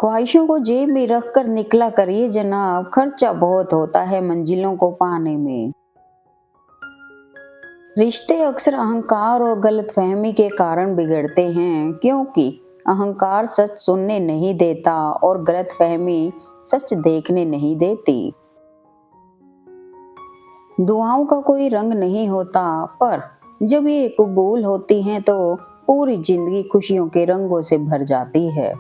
ख्वाहिशों को जेब में रखकर निकला करिए जनाब, खर्चा बहुत होता है मंजिलों को पाने में। रिश्ते अक्सर अहंकार और गलतफहमी के कारण बिगड़ते हैं, क्योंकि अहंकार सच सुनने नहीं देता और गलतफहमी सच देखने नहीं देती। दुआओं का कोई रंग नहीं होता, पर जब ये कबूल होती हैं तो पूरी जिंदगी खुशियों के रंगों से भर जाती है।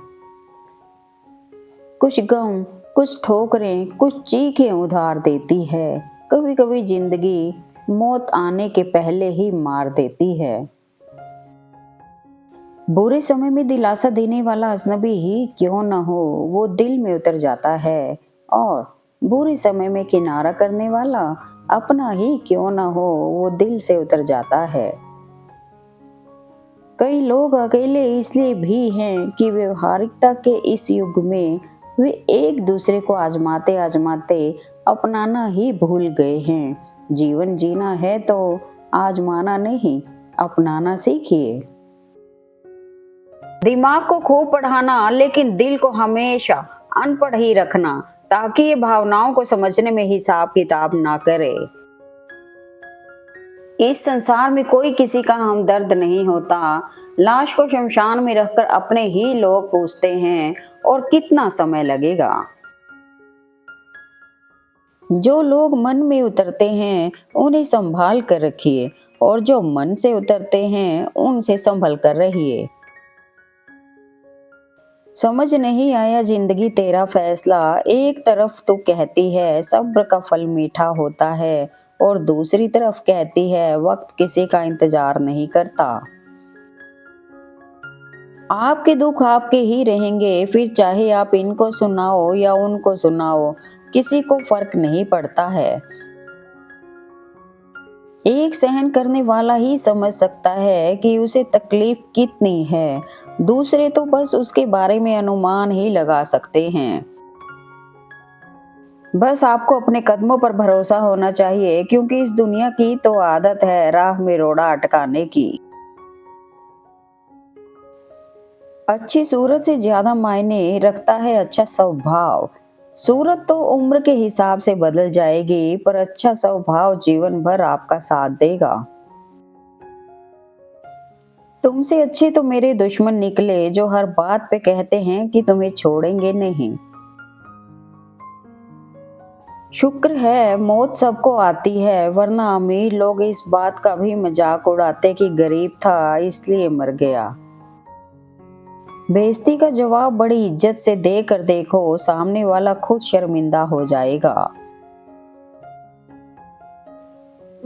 कुछ गम, कुछ ठोकरें, कुछ चीखें उधार देती है। कभी कभी जिंदगी मौत आने के पहले ही मार देती है। बुरे समय में दिलासा देने वाला अजनबी ही क्यों न हो, वो दिल में उतर जाता है, और बुरे समय में किनारा करने वाला अपना ही क्यों न हो, वो दिल से उतर जाता है। कई लोग अकेले इसलिए भी हैं कि व्यवहारिकता के इस युग में वे एक दूसरे को आजमाते आजमाते अपनाना ही भूल गए हैं। जीवन जीना है तो आजमाना नहीं, अपनाना सीखिए। दिमाग को खूब पढ़ाना, लेकिन दिल को हमेशा अनपढ़ ही रखना, ताकि ये भावनाओं को समझने में हिसाब किताब ना करे। इस संसार में कोई किसी का हमदर्द नहीं होता। लाश को शमशान में रखकर अपने ही लोग पूछते हैं, और कितना समय लगेगा। जो लोग मन में उतरते हैं उन्हें संभाल कर रखिए, और जो मन से उतरते हैं उनसे संभल कर रहिए। समझ नहीं आया जिंदगी तेरा फैसला, एक तरफ तो कहती है सब्र का फल मीठा होता है, और दूसरी तरफ कहती है वक्त किसी का इंतजार नहीं करता। आपके दुख आपके ही रहेंगे, फिर चाहे आप इनको सुनाओ या उनको सुनाओ, किसी को फर्क नहीं पड़ता है। एक सहन करने वाला ही समझ सकता है कि उसे तकलीफ कितनी है, दूसरे तो बस उसके बारे में अनुमान ही लगा सकते हैं। बस आपको अपने कदमों पर भरोसा होना चाहिए, क्योंकि इस दुनिया की तो आदत है राह में रोड़ा अटकाने की। अच्छी सूरत से ज्यादा मायने रखता है अच्छा स्वभाव। सूरत तो उम्र के हिसाब से बदल जाएगी, पर अच्छा स्वभाव जीवन भर आपका साथ देगा। तुमसे अच्छे तो मेरे दुश्मन निकले, जो हर बात पे कहते हैं कि तुम्हें छोड़ेंगे नहीं। शुक्र है मौत सबको आती है, वरना अमीर लोग इस बात का भी मजाक उड़ाते कि गरीब था इसलिए मर गया। बेइज्जती का जवाब बड़ी इज्जत से देकर देखो, सामने वाला खुद शर्मिंदा हो जाएगा।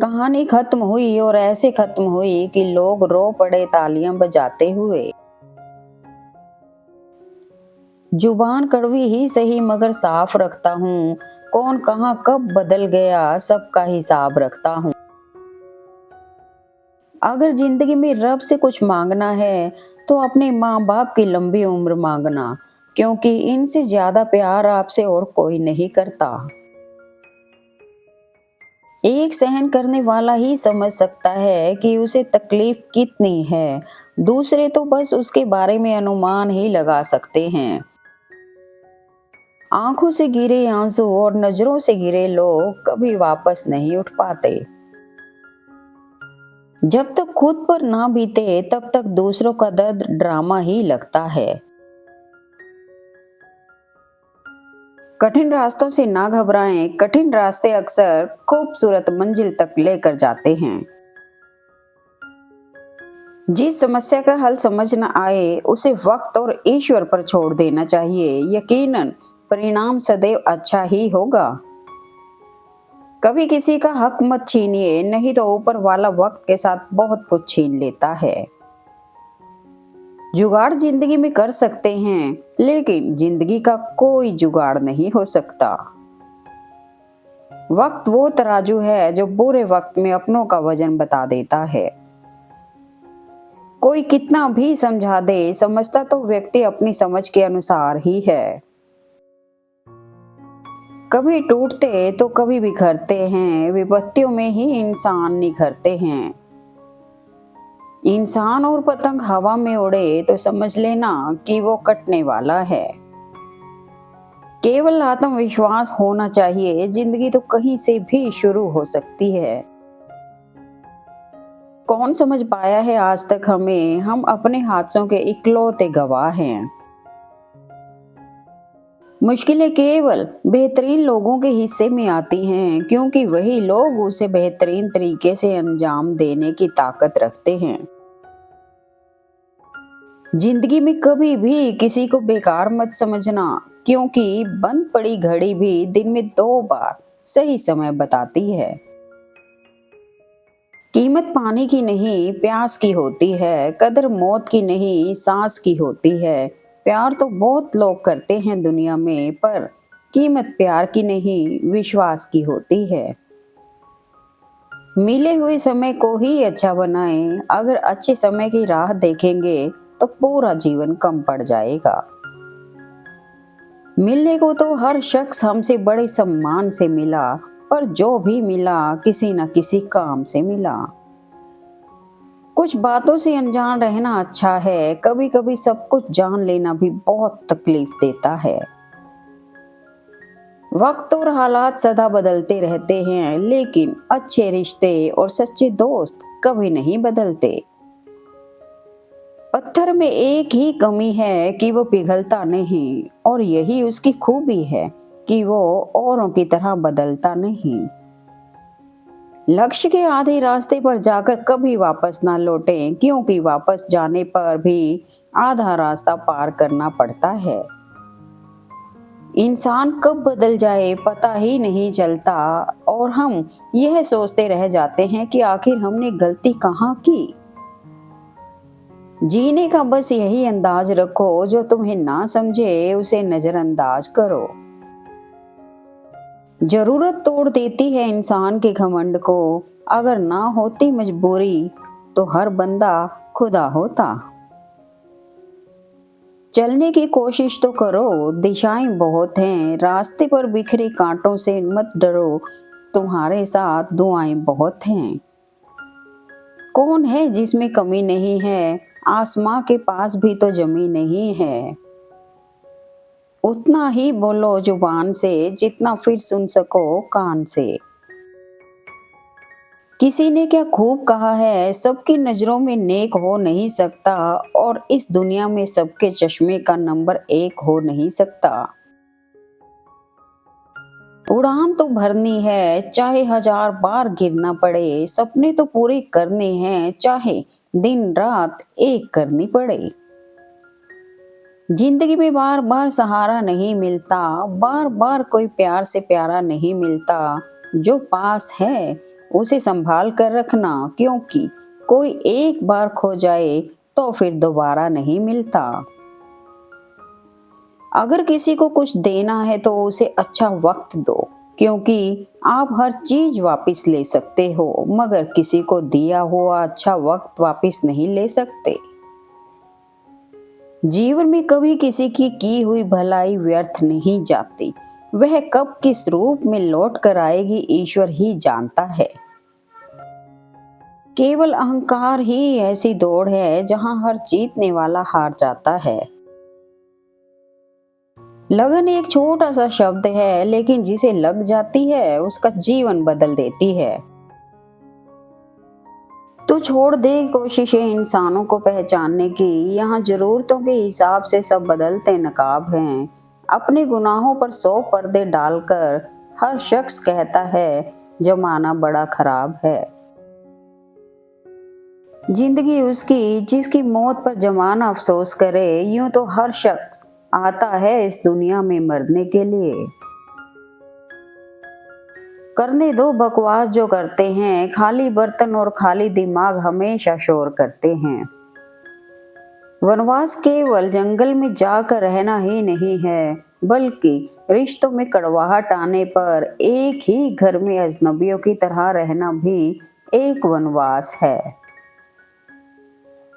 कहानी खत्म हुई, और ऐसे खत्म हुई कि लोग रो पड़े तालियां बजाते हुए। जुबान कड़वी ही सही मगर साफ रखता हूँ, कौन कहाँ कब बदल गया सबका हिसाब रखता हूँ। अगर जिंदगी में रब से कुछ मांगना है तो अपने माँ बाप की लंबी उम्र मांगना, क्योंकि इनसे ज्यादा प्यार आपसे और कोई नहीं करता। एक सहन करने वाला ही समझ सकता है कि उसे तकलीफ कितनी है, दूसरे तो बस उसके बारे में अनुमान ही लगा सकते हैं। आंखों से गिरे आंसू और नजरों से गिरे लोग कभी वापस नहीं उठ पाते। जब तक खुद पर ना बीते तब तक दूसरों का दर्द ड्रामा ही लगता है। कठिन रास्तों से ना घबराएं, कठिन रास्ते अक्सर खूबसूरत मंजिल तक लेकर जाते हैं। जिस समस्या का हल समझ न आए उसे वक्त और ईश्वर पर छोड़ देना चाहिए, यकीनन परिणाम सदैव अच्छा ही होगा। कभी किसी का हक मत छीनिए, नहीं तो ऊपर वाला वक्त के साथ बहुत कुछ छीन लेता है। जुगाड़ जिंदगी में कर सकते हैं, लेकिन जिंदगी का कोई जुगाड़ नहीं हो सकता। वक्त वो तराजू है जो बुरे वक्त में अपनों का वजन बता देता है। कोई कितना भी समझा दे, समझता तो व्यक्ति अपनी समझ के अनुसार ही है। कभी टूटते तो कभी बिखरते हैं, विपत्तियों में ही इंसान निखरते हैं। इंसान और पतंग हवा में उड़े तो समझ लेना कि वो कटने वाला है। केवल आत्मविश्वास होना चाहिए, जिंदगी तो कहीं से भी शुरू हो सकती है। कौन समझ पाया है आज तक हमें, हम अपने हादसों के इकलौते गवाह हैं। मुश्किलें केवल बेहतरीन लोगों के हिस्से में आती हैं, क्योंकि वही लोग उसे बेहतरीन तरीके से अंजाम देने की ताकत रखते हैं। जिंदगी में कभी भी किसी को बेकार मत समझना, क्योंकि बंद पड़ी घड़ी भी दिन में 2 बार सही समय बताती है। कीमत पानी की नहीं, प्यास की होती है। कदर मौत की नहीं, सांस की होती है। प्यार तो बहुत लोग करते हैं दुनिया में, पर कीमत प्यार की नहीं, विश्वास की होती है। मिले हुए समय को ही अच्छा बनाएं। अगर अच्छे समय की राह देखेंगे तो पूरा जीवन कम पड़ जाएगा। मिलने को तो हर शख्स हमसे बड़े सम्मान से मिला, पर जो भी मिला किसी न किसी काम से मिला। कुछ बातों से अनजान रहना अच्छा है, कभी कभी सब कुछ जान लेना भी बहुत तकलीफ देता है। वक्त और हालात सदा बदलते रहते हैं, लेकिन अच्छे रिश्ते और सच्चे दोस्त कभी नहीं बदलते। पत्थर में एक ही कमी है कि वो पिघलता नहीं, और यही उसकी खूबी है कि वो औरों की तरह बदलता नहीं। लक्ष्य के आधे रास्ते पर जाकर कभी वापस ना लौटें, क्योंकि वापस जाने पर भी आधा रास्ता पार करना पड़ता है। इंसान कब बदल जाए पता ही नहीं चलता, और हम यह सोचते रह जाते हैं कि आखिर हमने गलती कहाँ की। जीने का बस यही अंदाज रखो, जो तुम्हें ना समझे उसे नजरअंदाज करो। जरूरत तोड़ देती है इंसान के घमंड को, अगर ना होती मजबूरी तो हर बंदा खुदा होता। चलने की कोशिश तो करो, दिशाएं बहुत हैं, रास्ते पर बिखरे कांटों से मत डरो, तुम्हारे साथ दुआएं बहुत हैं। कौन है जिसमें कमी नहीं है, आसमां के पास भी तो जमी नहीं है। उतना ही बोलो जुबान से जितना फिर सुन सको कान से। किसी ने क्या खूब कहा है, सबकी नजरों में नेक हो नहीं सकता, और इस दुनिया में सबके चश्मे का नंबर 1 हो नहीं सकता। उड़ान तो भरनी है, चाहे 1000 बार गिरना पड़े, सपने तो पूरे करने हैं, चाहे दिन रात एक करनी पड़े। जिंदगी में बार बार सहारा नहीं मिलता, बार बार कोई प्यार से प्यारा नहीं मिलता। जो पास है उसे संभाल कर रखना, क्योंकि कोई एक बार खो जाए तो फिर दोबारा नहीं मिलता। अगर किसी को कुछ देना है तो उसे अच्छा वक्त दो, क्योंकि आप हर चीज वापस ले सकते हो, मगर किसी को दिया हुआ अच्छा वक्त वापस नहीं ले सकते। जीवन में कभी किसी की हुई भलाई व्यर्थ नहीं जाती, वह कब किस रूप में लौट कर आएगी ईश्वर ही जानता है। केवल अहंकार ही ऐसी दौड़ है जहां हर जीतने वाला हार जाता है। लगन एक छोटा सा शब्द है, लेकिन जिसे लग जाती है उसका जीवन बदल देती है। तो छोड़ दे कोशिशें इंसानों को पहचानने की, यहाँ जरूरतों के हिसाब से सब बदलते नकाब हैं। अपने गुनाहों पर 100 पर्दे डालकर हर शख्स कहता है जमाना बड़ा खराब है। जिंदगी उसकी जिसकी मौत पर जमाना अफसोस करे, यूं तो हर शख्स आता है इस दुनिया में मरने के लिए। करने दो बकवास जो करते हैं, खाली बर्तन और खाली दिमाग हमेशा शोर करते हैं। वनवास केवल जंगल में जाकर रहना ही नहीं है, बल्कि रिश्तों में कड़वाहट आने पर एक ही घर में अजनबियों की तरह रहना भी एक वनवास है।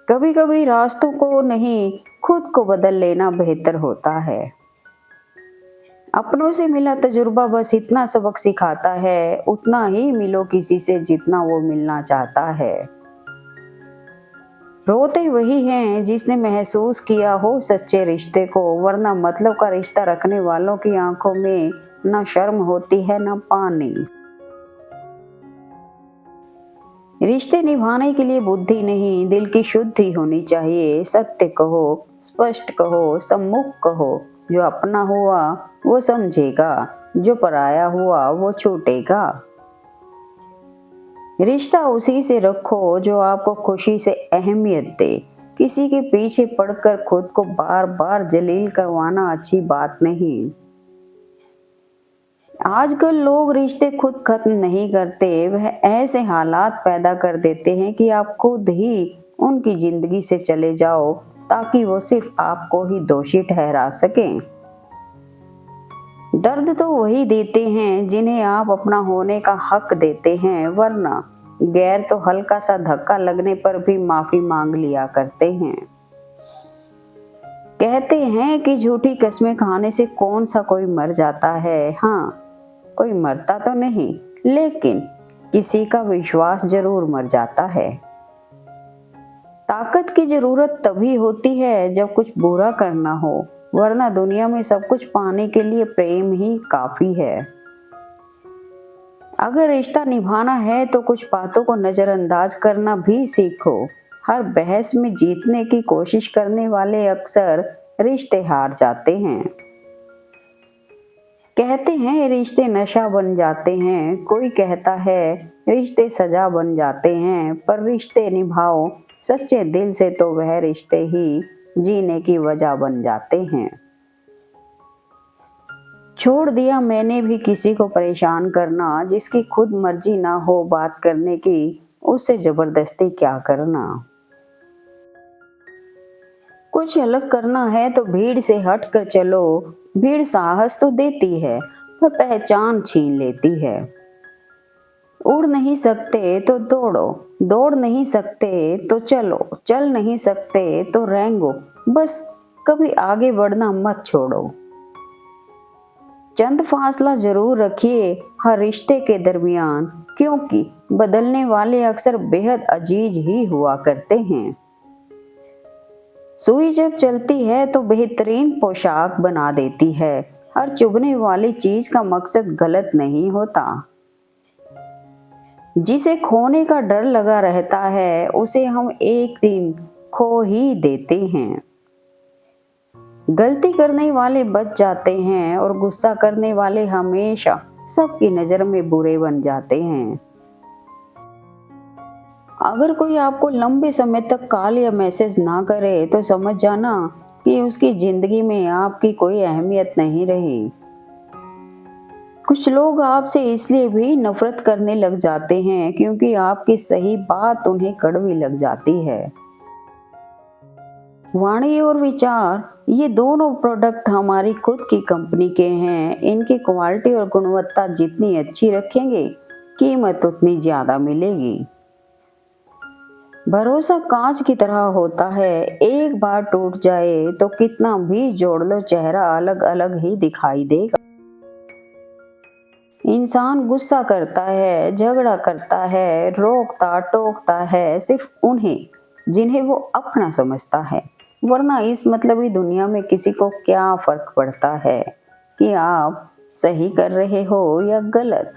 कभी कभी रास्तों को नहीं, खुद को बदल लेना बेहतर होता है। अपनों से मिला तजुर्बा बस इतना सबक सिखाता है, उतना ही मिलो किसी से जितना वो मिलना चाहता है। रोते वही हैं जिसने महसूस किया हो सच्चे रिश्ते को, वरना मतलब का रिश्ता रखने वालों की आंखों में ना शर्म होती है ना पानी। रिश्ते निभाने के लिए बुद्धि नहीं, दिल की शुद्धि होनी चाहिए। सत्य कहो, स्पष्ट कहो, सम्मुख कहो। जो अपना हुआ वो समझेगा, जो पराया हुआ वो छूटेगा। रिश्ता उसी से रखो जो आपको खुशी से अहमियत दे। किसी के पीछे पड़कर खुद को बार बार जलील करवाना अच्छी बात नहीं। आजकल लोग रिश्ते खुद खत्म नहीं करते, वह ऐसे हालात पैदा कर देते हैं कि आप खुद ही उनकी जिंदगी से चले जाओ, ताकि वो सिर्फ आपको ही दोषी ठहरा सकें। दर्द तो वही देते हैं जिन्हें आप अपना होने का हक देते हैं, वरना गैर तो हल्का सा धक्का लगने पर भी माफी मांग लिया करते हैं। कहते हैं कि झूठी कस्में खाने से कौन सा कोई मर जाता है। हाँ, कोई मरता तो नहीं, लेकिन किसी का विश्वास जरूर मर जाता है। ताकत की जरूरत तभी होती है जब कुछ बुरा करना हो, वरना दुनिया में सब कुछ पाने के लिए प्रेम ही काफी है। अगर रिश्ता निभाना है तो कुछ बातों को नजरअंदाज करना भी सीखो। हर बहस में जीतने की कोशिश करने वाले अक्सर रिश्ते हार जाते हैं। कहते हैं रिश्ते नशा बन जाते हैं, कोई कहता है रिश्ते सजा बन जाते हैं, पर रिश्ते निभाओ सच्चे दिल से तो वह रिश्ते ही जीने की वजह बन जाते हैं। छोड़ दिया मैंने भी किसी को परेशान करना, जिसकी खुद मर्जी ना हो बात करने की, उससे जबरदस्ती क्या करना। कुछ अलग करना है तो भीड़ से हट कर चलो। भीड़ साहस तो देती है, पर पहचान छीन लेती है। उड़ नहीं सकते तो दौड़ो, दौड़ नहीं सकते तो चलो, चल नहीं सकते तो रेंगो, बस कभी आगे बढ़ना मत छोड़ो। चंद फासला जरूर रखिए हर रिश्ते के दरमियान, क्योंकि बदलने वाले अक्सर बेहद अजीज ही हुआ करते हैं। सुई जब चलती है तो बेहतरीन पोशाक बना देती है। हर चुभने वाली चीज का मकसद गलत नहीं होता। जिसे खोने का डर लगा रहता है, उसे हम एक दिन खो ही देते हैं। गलती करने वाले बच जाते हैं और गुस्सा करने वाले हमेशा सबकी नजर में बुरे बन जाते हैं। अगर कोई आपको लंबे समय तक कॉल या मैसेज ना करे तो समझ जाना कि उसकी जिंदगी में आपकी कोई अहमियत नहीं रही। कुछ लोग आपसे इसलिए भी नफरत करने लग जाते हैं क्योंकि आपकी सही बात उन्हें कड़वी लग जाती है। वाणी और विचार, ये दोनों प्रोडक्ट हमारी खुद की कंपनी के हैं। इनकी क्वालिटी और गुणवत्ता जितनी अच्छी रखेंगे, कीमत उतनी ज्यादा मिलेगी। भरोसा कांच की तरह होता है, एक बार टूट जाए तो कितना भी जोड़ लो चेहरा अलग अलग ही दिखाई देगा। इंसान गुस्सा करता है, झगड़ा करता है, रोकता टोकता है सिर्फ उन्हें जिन्हें वो अपना समझता है, वरना इस मतलबी दुनिया में किसी को क्या फर्क पड़ता है कि आप सही कर रहे हो या गलत।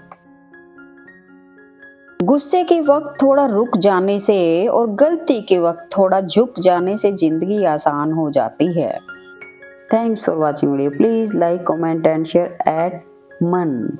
गुस्से के वक्त थोड़ा रुक जाने से और गलती के वक्त थोड़ा झुक जाने से जिंदगी आसान हो जाती है। Thanks for watching video. Please like, comment and share eight मन।